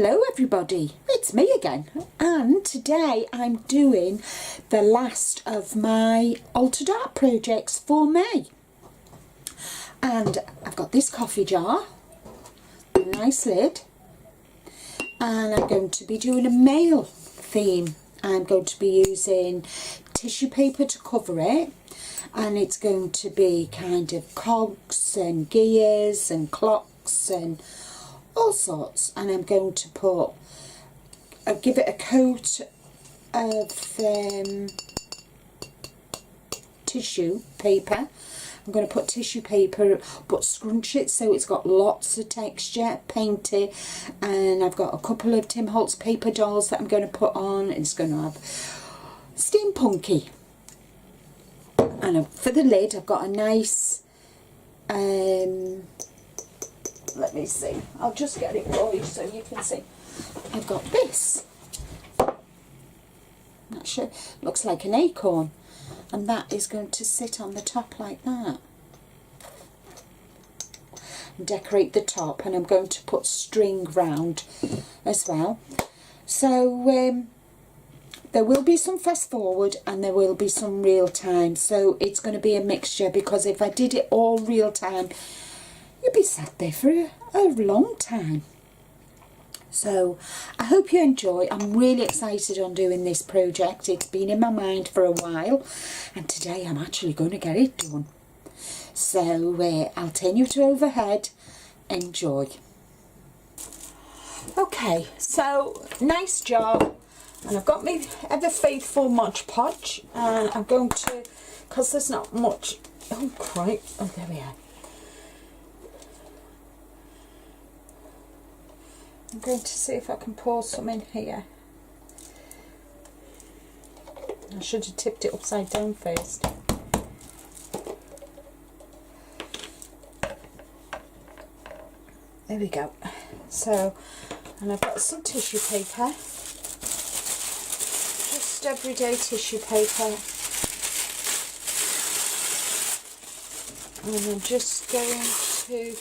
Hello everybody, it's me again, and today I'm doing the last of my altered art projects for May. And I've got this coffee jar, a nice lid, and I'm going to be doing a male theme. I'm going to be using tissue paper to cover it, and it's going to be kind of cogs and gears and clocks and all sorts. And I'm going to put, give it a coat of tissue paper. I'm going to put tissue paper but scrunch it so it's got lots of texture, paint it, and I've got a couple of Tim Holtz paper dolls that I'm going to put on. It's going to have steampunky. And for the lid I've got a nice let me see, I'll just get it for you so you can see. I've got this. That sure looks like an acorn, and that is going to sit on the top like that. And decorate the top, and I'm going to put string round as well. So there will be some fast forward and there will be some real time. So it's going to be a mixture, because if I did it all real time, you'll be sat there for a long time. So I hope you enjoy. I'm really excited on doing this project. It's been in my mind for a while, and today I'm actually going to get it done. So I'll turn you to overhead. Enjoy. Okay, so nice job. And I've got my ever faithful Mod Podge, and I'm going to, because there's not much, oh crap, oh there we are. I'm going to see if I can pour some in here. I should have tipped it upside down first. There we go. So, and I've got some tissue paper. Just everyday tissue paper. And I'm just going to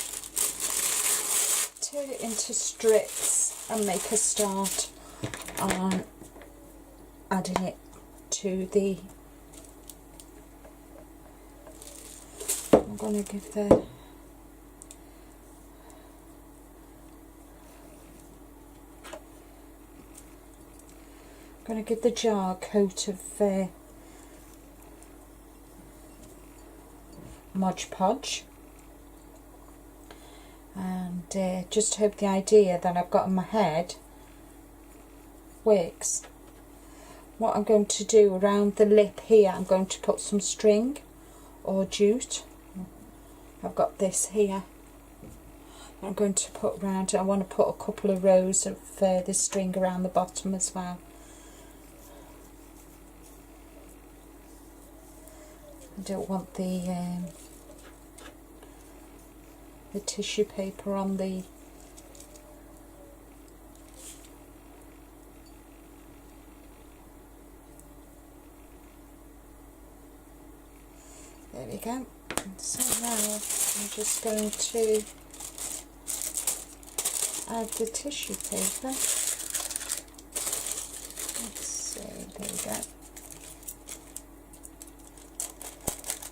turn it into strips and make a start on adding it to the, I'm going to give the, jar a coat of Mod Podge. And just hope the idea that I've got in my head works. What I'm going to do around the lip here, I'm going to put some string or jute. I've got this here. I'm going to put around, I want to put a couple of rows of this string around the bottom as well. I don't want the tissue paper on the there we go. So now I'm just going to add the tissue paper. Let's see, there we go.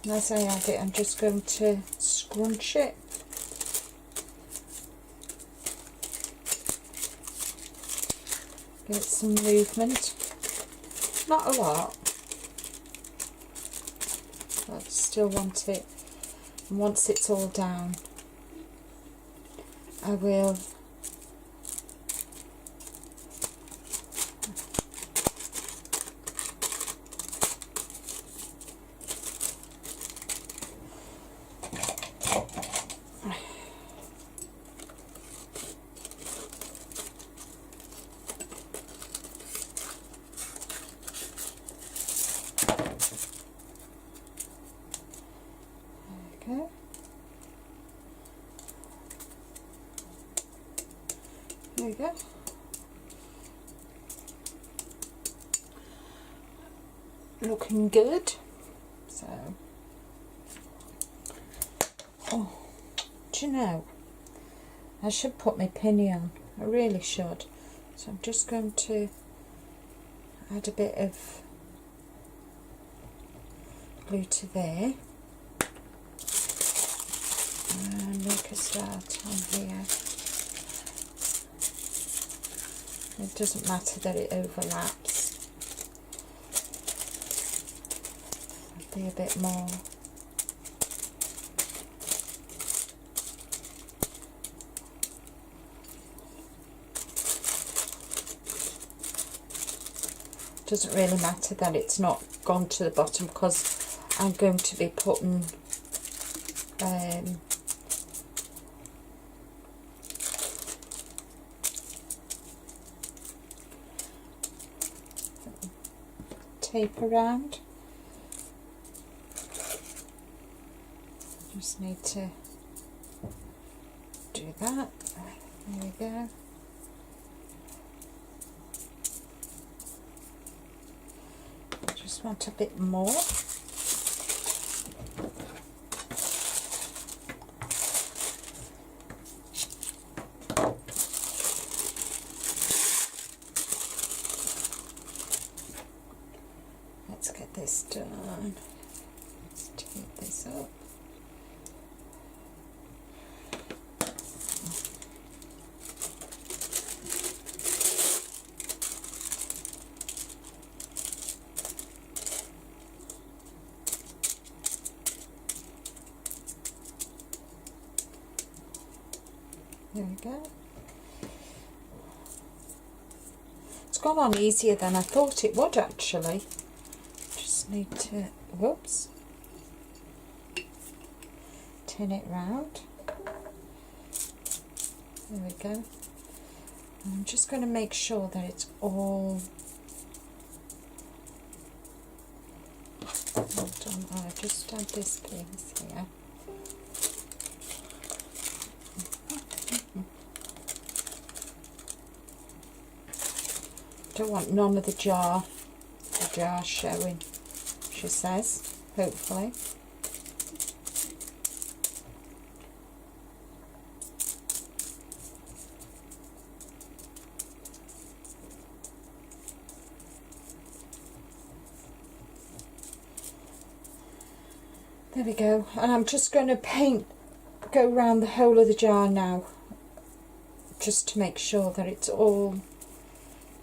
And as I add it, I'm just going to scrunch it. Give it some movement, not a lot, but I still want it. And once it's all down, I will there we go. Looking good. So, oh, do you know, I should put my pinny on. I really should. So I'm just going to add a bit of glue to there and make a start on here. It doesn't matter that it overlaps. I'll be a bit more. Doesn't really matter that it's not gone to the bottom because I'm going to be putting tape around. Just need to do that. There we go. Just want a bit more. Let's get this done. Let's tape this up. There we go. It's gone on easier than I thought it would actually. Just need to, whoops, turn it round. There we go. I'm just going to make sure that it's all done. I'll just add this piece here. Don't want none of the jar showing, she says, hopefully. There we go, and I'm just going to go around the whole of the jar now, just to make sure that it's all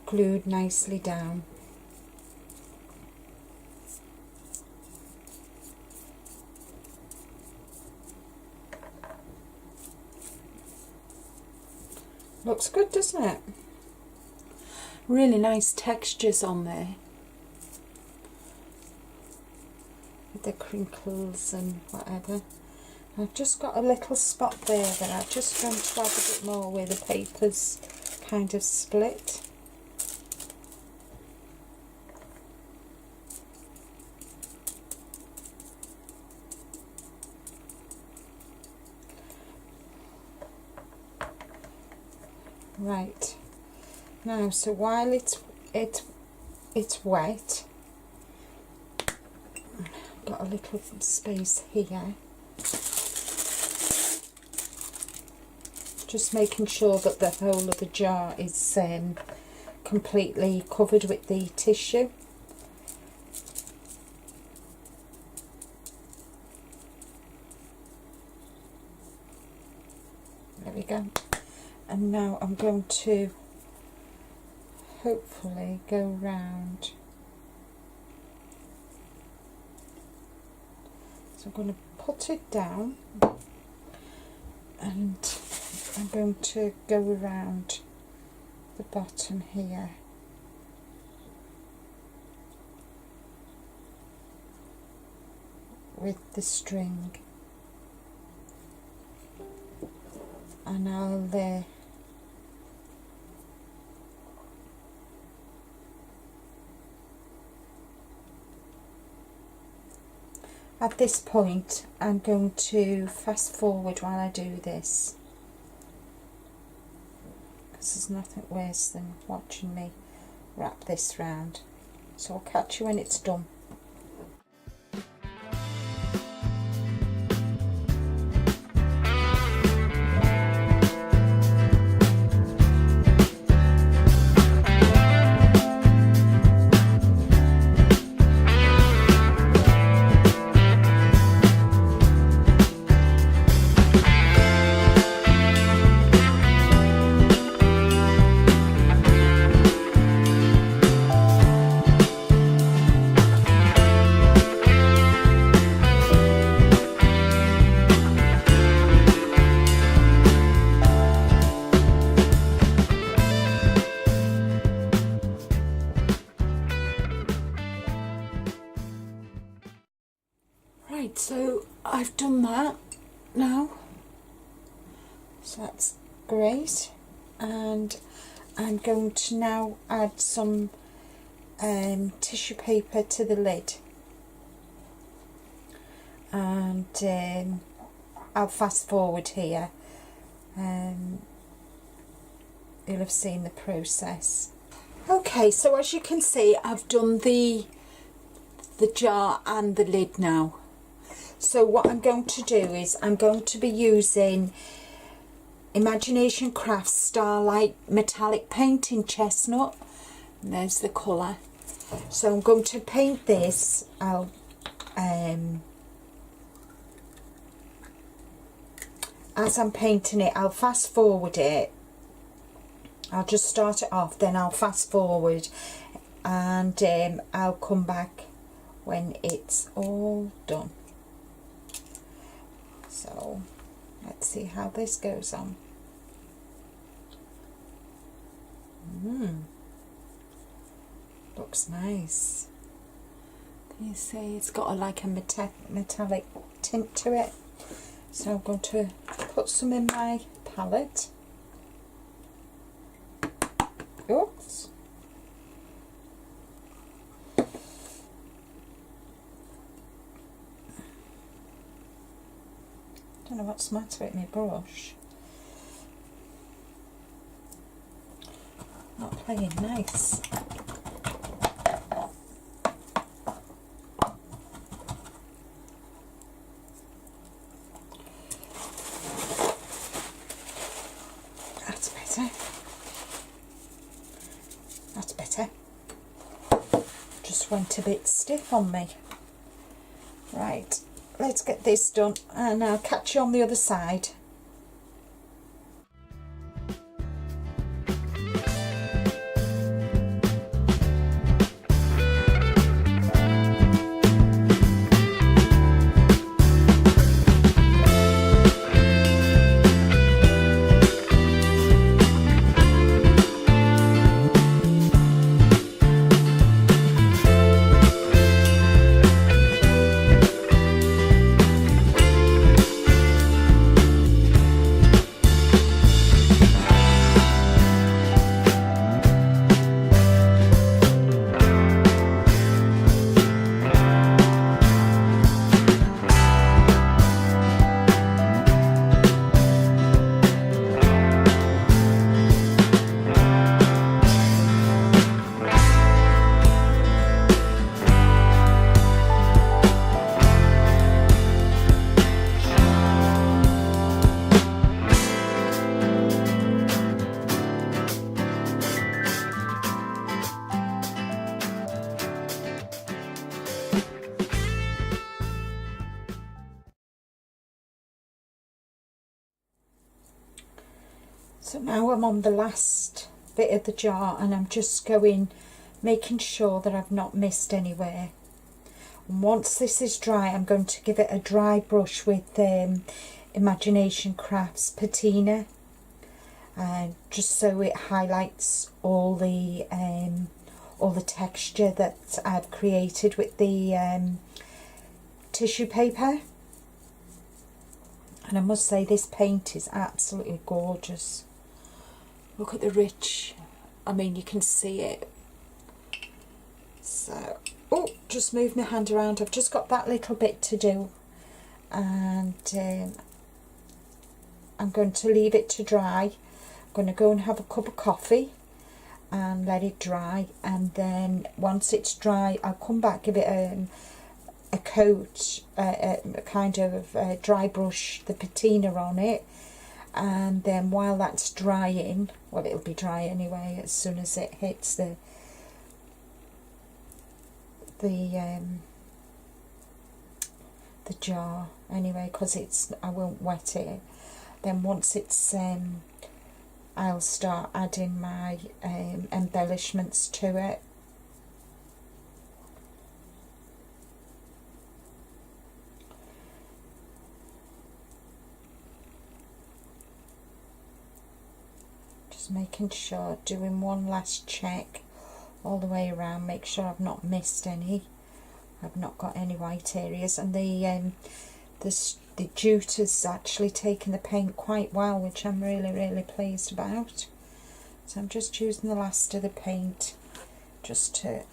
glued nicely down. Looks good, doesn't it? Really nice textures on there. With the crinkles and whatever. I've just got a little spot there that I'm just going to add a bit more where the paper's kind of split. Right, now so while it's wet, got a little space here, just making sure that the whole of the jar is completely covered with the tissue. There we go. And now I'm going to hopefully go round. So I'm going to put it down and I'm going to go around the bottom here. With the string. And I'll at this point I'm going to fast forward while I do this, because there's nothing worse than watching me wrap this round. So I'll catch you when it's done. Right, so I've done that now, so that's great, and I'm going to now add some tissue paper to the lid, and I'll fast forward here. You'll have seen the process. Okay, so as you can see, I've done the jar and the lid now. So what I'm going to do is I'm going to be using Imagination Crafts Starlight Metallic Paint in Chestnut. And there's the colour. So I'm going to paint this. I'll as I'm painting it, I'll fast forward it. I'll just start it off, then I'll fast forward, and I'll come back when it's all done. So let's see how this goes on. Looks nice. Can you see it's got like a metallic tint to it? So I'm going to put some in my palette. Oops. Don't know what's the matter with my brush. Not playing nice. That's better. That's better. Just went a bit stiff on me. Right, let's get this done and I'll catch you on the other side. So now I'm on the last bit of the jar and I'm just making sure that I've not missed anywhere. And once this is dry, I'm going to give it a dry brush with Imagination Crafts patina, just so it highlights all the texture that I've created with the tissue paper. And I must say, this paint is absolutely gorgeous. Look at the rich, I mean, you can see it. So, oh, just move my hand around. I've just got that little bit to do, and I'm going to leave it to dry. I'm going to go and have a cup of coffee and let it dry, and then once it's dry, I'll come back, give it a coat, a kind of dry brush, the patina on it, and then while that's drying, well, it'll be dry anyway as soon as it hits the jar anyway, because I won't wet it. Then once it's I'll start adding my embellishments to it. Just making sure, doing one last check all the way around, make sure I've not missed any. I've not got any white areas, and the jute has actually taken the paint quite well, which I'm really pleased about. So I'm just using the last of the paint, just to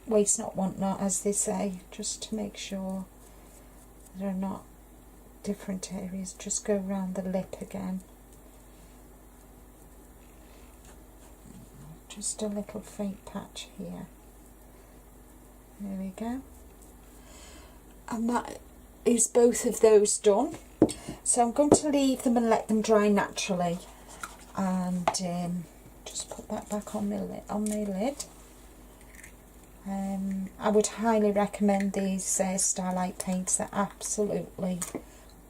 waste not, want not, as they say, just to make sure there are not different areas. Just go around the lip again. Just a little faint patch here. There we go. And that is both of those done. So I'm going to leave them and let them dry naturally. And just put that back on the lid. I would highly recommend these Starlight paints. They're absolutely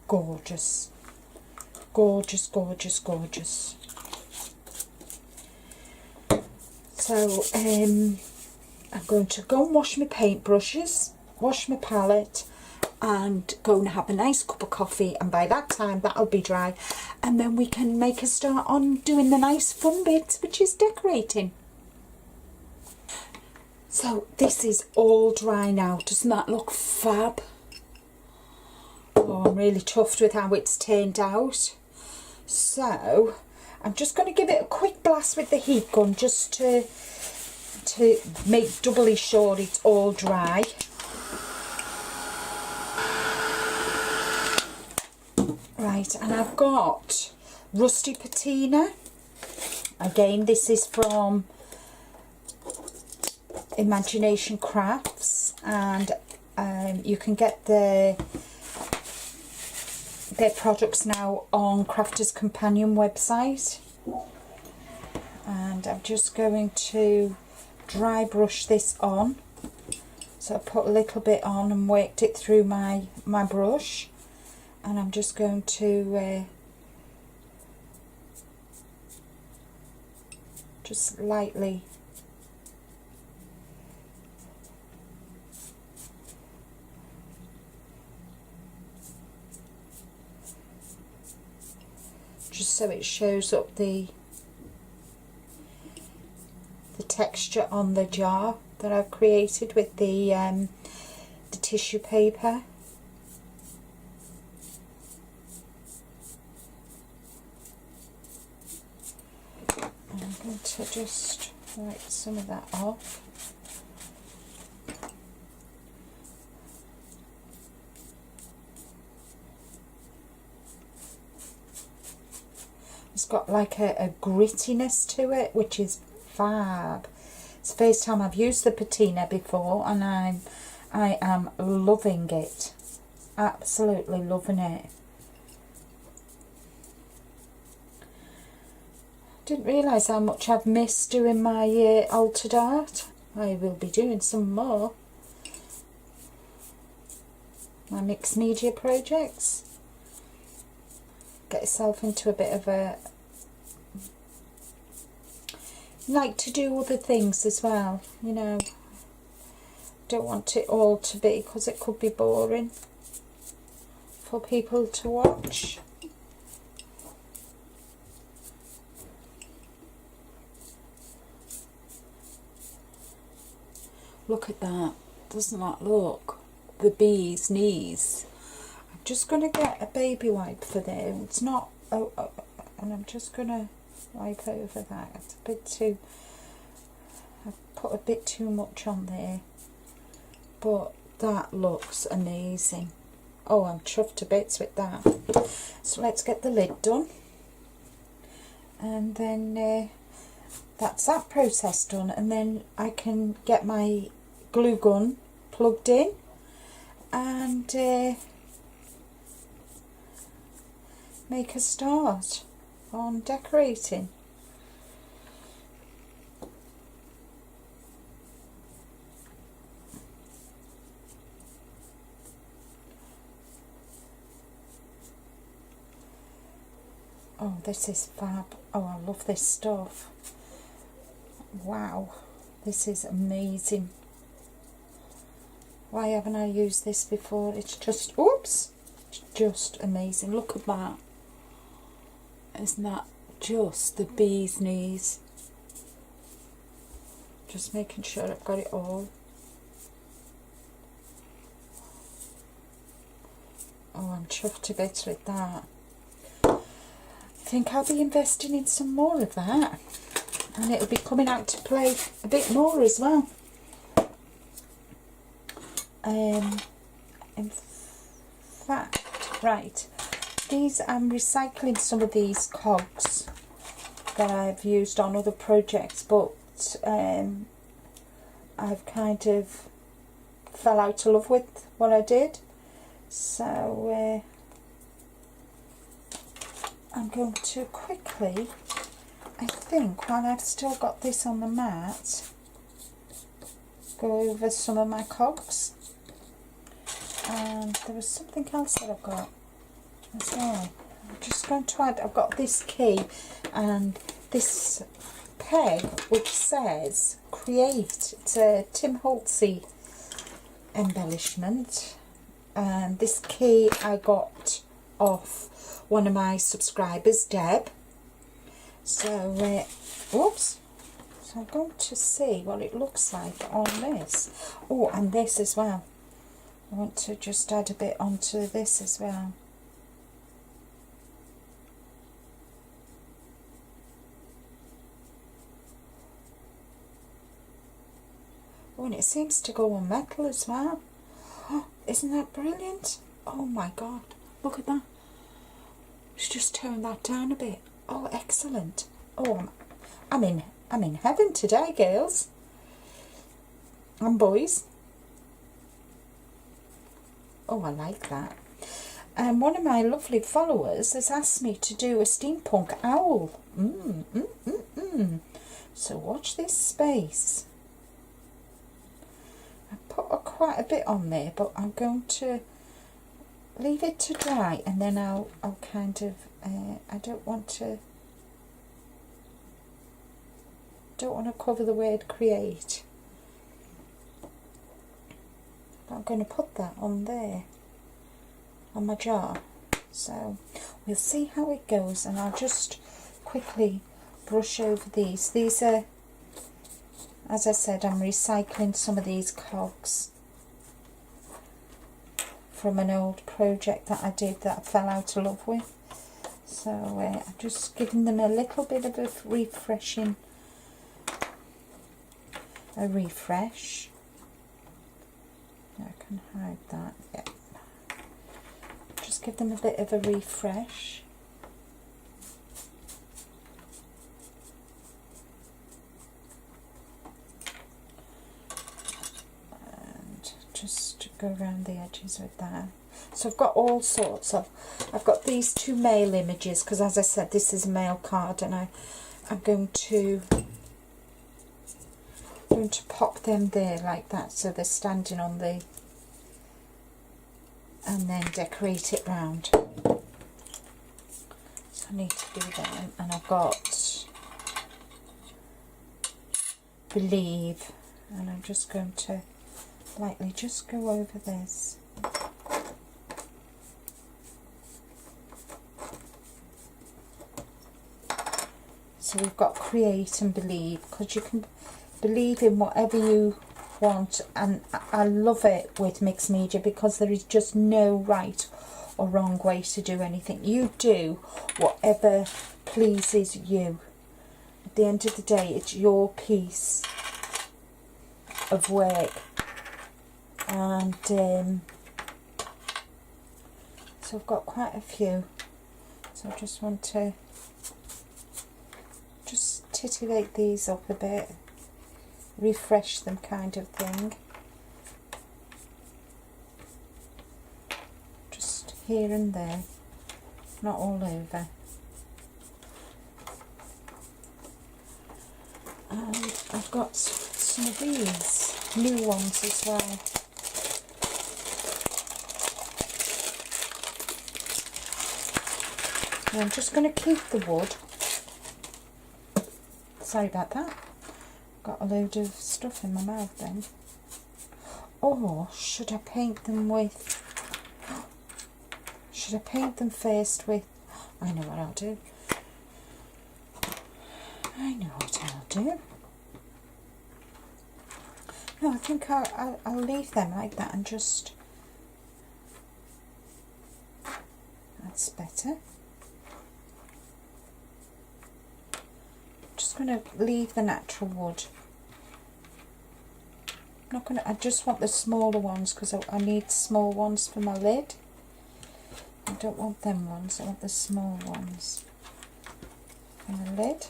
gorgeous. Gorgeous. So I'm going to go and wash my paintbrushes, wash my palette, and go and have a nice cup of coffee, and by that time that'll be dry, and then we can make a start on doing the nice fun bits, which is decorating. So this is all dry now. Doesn't that look fab? Oh, I'm really chuffed with how it's turned out. So I'm just going to give it a quick blast with the heat gun, just to make doubly sure it's all dry. Right, and I've got Rusty Patina. Again, this is from Imagination Crafts, and you can get their products now on Crafters Companion website. And I'm just going to dry brush this on. So I put a little bit on and worked it through my brush, and I'm just going to just lightly just so it shows up the texture on the jar that I've created with the tissue paper. I'm going to just wipe some of that off. It's got like a grittiness to it, which is fab. It's the first time I've used the patina before, and I am loving it. Absolutely loving it. Didn't realise how much I've missed doing my altered art. I will be doing some more. My mixed media projects. Get yourself into a bit of a... like to do other things as well, you know. Don't want it all to be, because it could be boring for people to watch. Look at that. Doesn't that look? The bee's knees. I'm just going to get a baby wipe for there. It's not... and I'm just going to wipe over that. It's a bit too... I've put a bit too much on there. But that looks amazing. Oh, I'm chuffed to bits with that. So let's get the lid done. And then that's that process done. And then I can get my glue gun plugged in. And make a start on decorating. Oh, this is fab. Oh, I love this stuff. Wow, this is amazing. Why haven't I used this before? It's just, oops, it's just amazing. Look at that. Isn't that just the bee's knees? Just making sure I've got it all. Oh, I'm chuffed to bits with that. I think I'll be investing in some more of that, and it'll be coming out to play a bit more as well. In fact, right, these, I'm recycling some of these cogs that I've used on other projects, but I've kind of fell out of love with what I did, so I'm going to quickly, I think, while I've still got this on the mat, go over some of my cogs. And there was something else that I've got as well. I'm just going to add, I've got this key and this peg which says create. It's a Tim Holtzy embellishment, and this key I got off one of my subscribers, Deb. So oops, so I'm going to see what it looks like on this. Oh, and this as well. I want to just add a bit onto this as well. Oh, and it seems to go on metal as well. Oh, isn't that brilliant? Oh my god, look at that. Let's just turn that down a bit. Oh, excellent. Oh, I'm in heaven today, girls and boys. Oh, I like that. And one of my lovely followers has asked me to do a steampunk owl. So watch this space. I put quite a bit on there, but I'm going to leave it to dry, and then I'll kind of I don't want to cover the word create. I'm going to put that on there, on my jar. So we'll see how it goes, and I'll just quickly brush over these. These are, as I said, I'm recycling some of these cogs from an old project that I did that I fell out of love with. So I'm just giving them a little bit of a refresh. I can hide that. Yep. Just give them a bit of a refresh. And just go around the edges with that. So I've got all sorts of, I've got these two male images, because as I said, this is a male card, and I'm going to pop them there like that, so they're standing on the, and then decorate it round. So I need to do that. And I've got believe, and I'm just going to lightly just go over this. So we've got create and believe, because you can believe in whatever you want, and I love it with mixed media because there is just no right or wrong way to do anything. You do whatever pleases you. At the end of the day, it's your piece of work, and so I've got quite a few, so I just want to just titillate these up a bit, refresh them kind of thing, just here and there, not all over. And I've got some of these new ones as well. And I'm just going to keep the wood. Sorry about that. Got a load of stuff in my mouth then. Or should I paint them with... Should I paint them first with... I know what I'll do. I know what I'll do. No, I think I'll leave them like that and just that's better. Just going to leave the natural wood. I'm not going to, I just want the smaller ones because I need small ones for my lid. I don't want them ones, I want the small ones for the lid.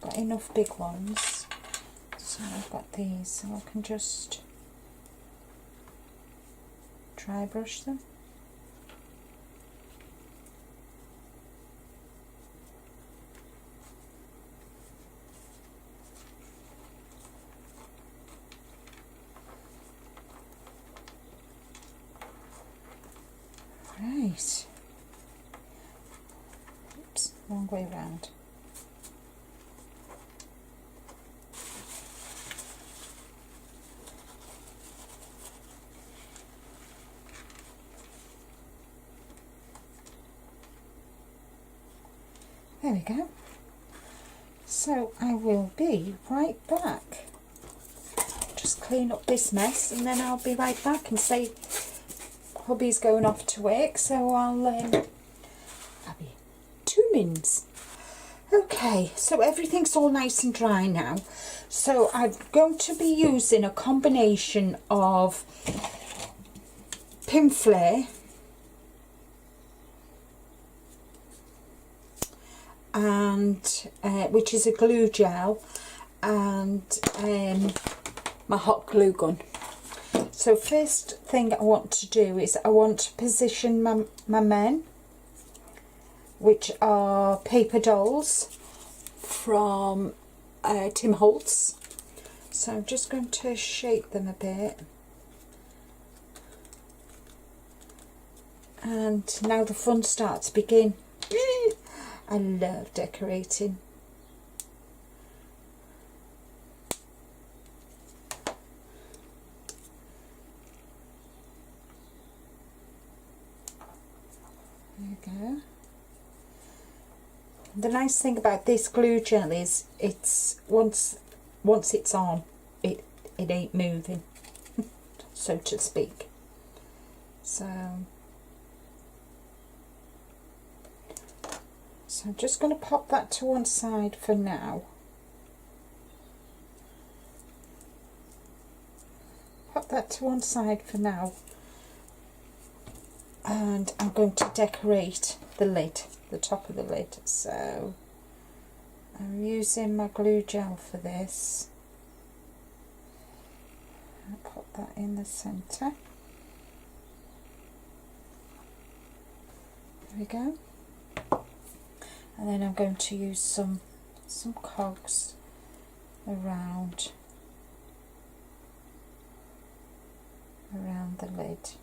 Got enough big ones, so I've got these, so I can just dry brush them. Right. Oops, wrong way round. There we go. So I will be right back. Just clean up this mess and then I'll be right back and say hubby's going off to work, so I'll be 2 minutes. Okay, so everything's all nice and dry now. So I'm going to be using a combination of Pin Flare and which is a glue gel, and my hot glue gun. So first thing I want to do is I want to position my men, which are paper dolls from Tim Holtz. So I'm just going to shape them a bit. And now the fun starts to begin. I love decorating. There we go. The nice thing about this glue gel is it's once it's on, it ain't moving, so to speak. So I'm just going to pop that to one side for now. Pop that to one side for now. And I'm going to decorate the lid, the top of the lid. So I'm using my glue gel for this. I'll put that in the centre. There we go. And then I'm going to use some cogs around the lid,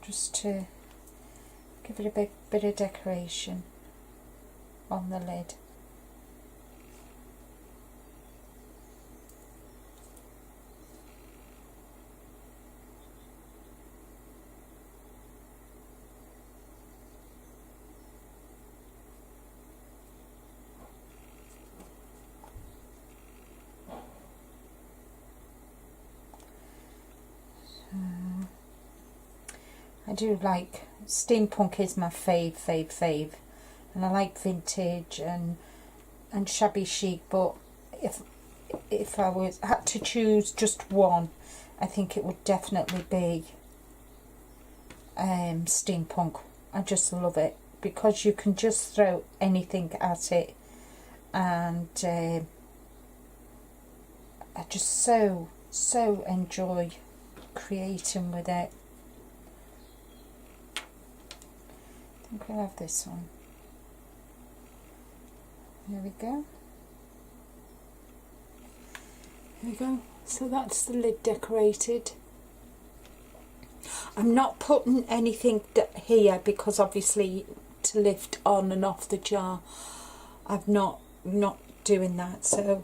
just to give it a bit of decoration on the lid. I do like, steampunk is my fave, and I like vintage and shabby chic, but if I had to choose just one, I think it would definitely be steampunk. I just love it because you can just throw anything at it, and I just so enjoy creating with it. I think we'll have this one. There we go. There we go. So that's the lid decorated. I'm not putting anything here because obviously to lift on and off the jar, I'm not doing that. So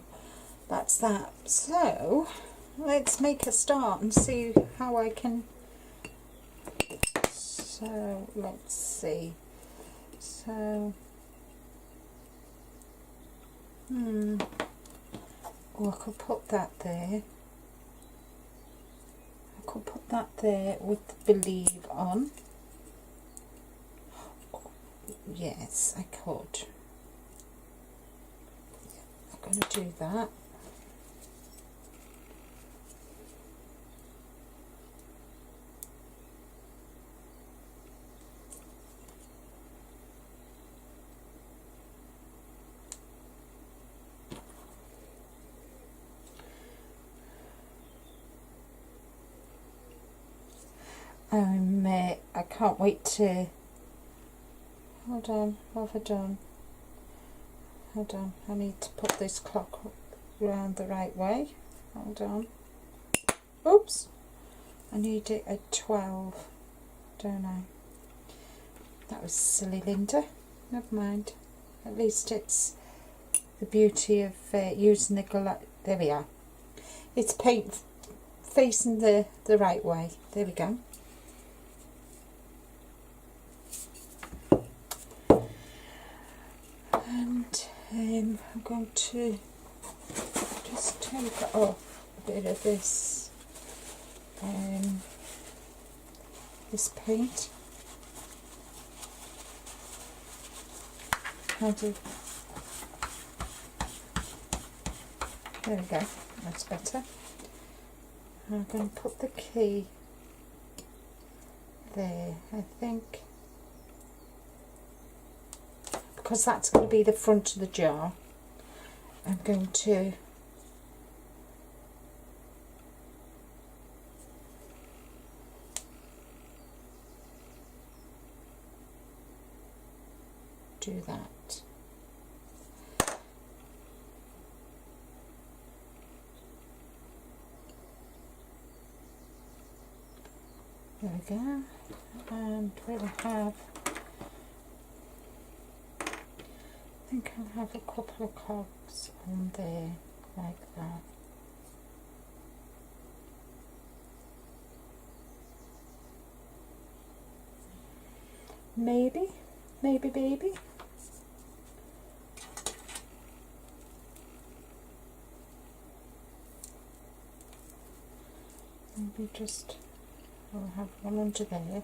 that's that. So let's make a start and see how I can. So let's see. So oh, I could put that there. I could put that there with the believe on. yes, I could. I'm going to do that. I can't wait to, hold on, what have I done? Hold on, I need to put this clock around the right way. Hold on. Oops, I need it at 12, don't I? That was silly, Linda. Never mind. At least it's the beauty of using the there we are. It's paint facing the right way. There we go. And I'm going to just take off a bit of this this paint. There we go, that's better. I'm going to put the key there, I think, because that's going to be the front of the jar. I'm going to do that. There we go. And we'll have, I think I'll have a couple of cogs on there like that. Maybe baby. Maybe just, I'll have one under there.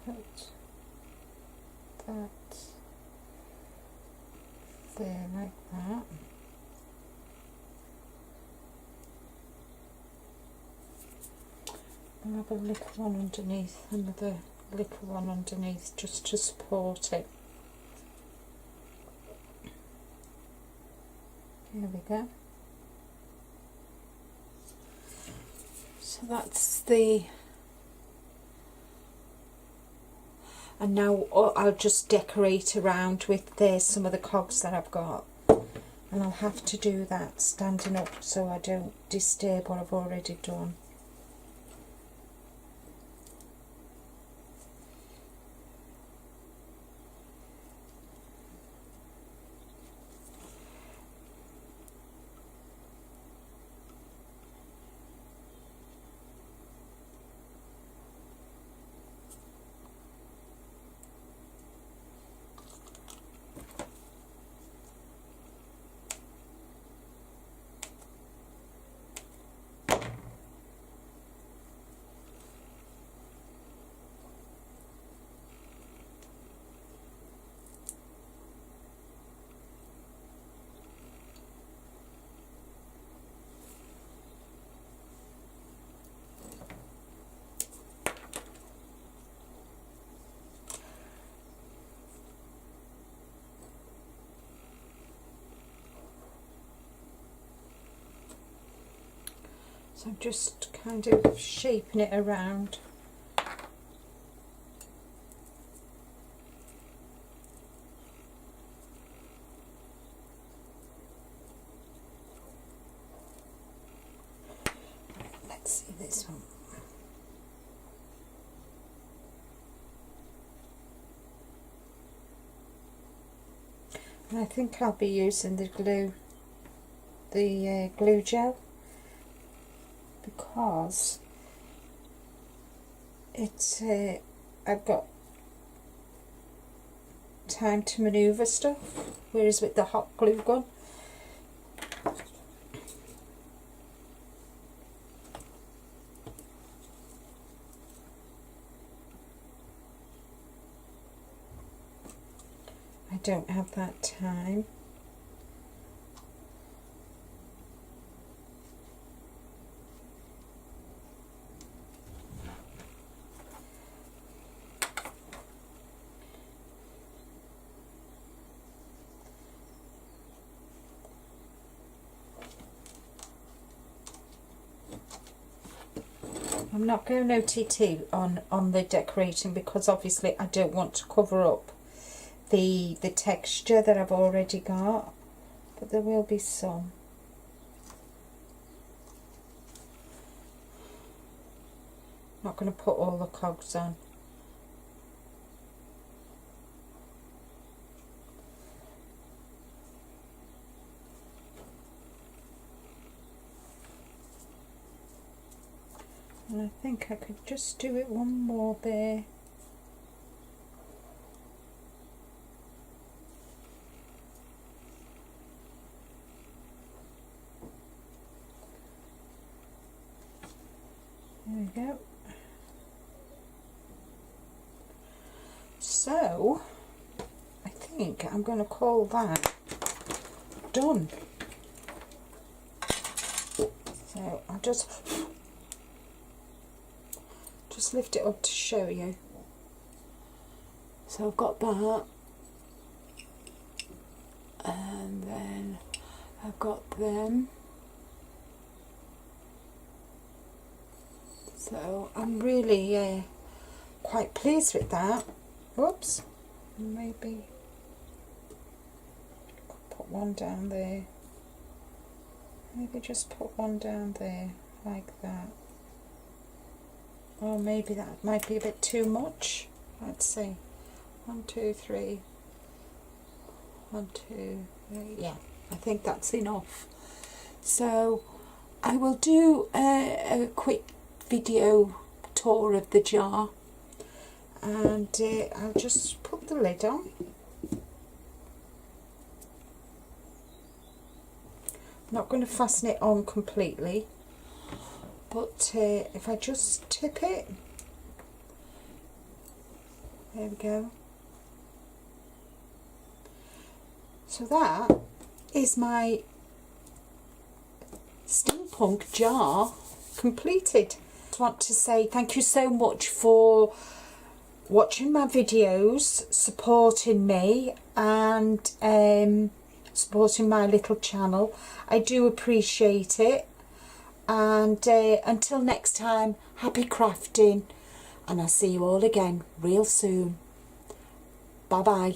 Put that there like that. I'll have a little one underneath, another little one underneath just to support it. Here we go. So that's the, and now I'll just decorate around with some of the cogs that I've got, and I'll have to do that standing up so I don't disturb what I've already done. So I'm just kind of shaping it around. Let's see this one. And I think I'll be using the glue gel, because it's I've got time to manoeuvre stuff, whereas with the hot glue gun, I don't have that time. I'm not going OTT on the decorating because obviously I don't want to cover up the texture that I've already got, but there will be some. Not going to put all the cogs on. And I think I could just do it one more there. There we go. So I think I'm going to call that done. So I'll just lift it up to show you. So I've got that, and then I've got them. So I'm really quite pleased with that. Whoops, maybe put one down there. Maybe just put one down there like that. Or maybe that might be a bit too much. Let's see. 1, 2, 3. 1, 2, 3. Yeah, I think that's enough. So I will do a quick video tour of the jar, and I'll just put the lid on. I'm not going to fasten it on completely, but if I just tip it, there we go. So that is my steampunk jar completed. I just want to say thank you so much for watching my videos, supporting me, and supporting my little channel. I do appreciate it. And until next time, happy crafting, and I'll see you all again real soon. Bye bye.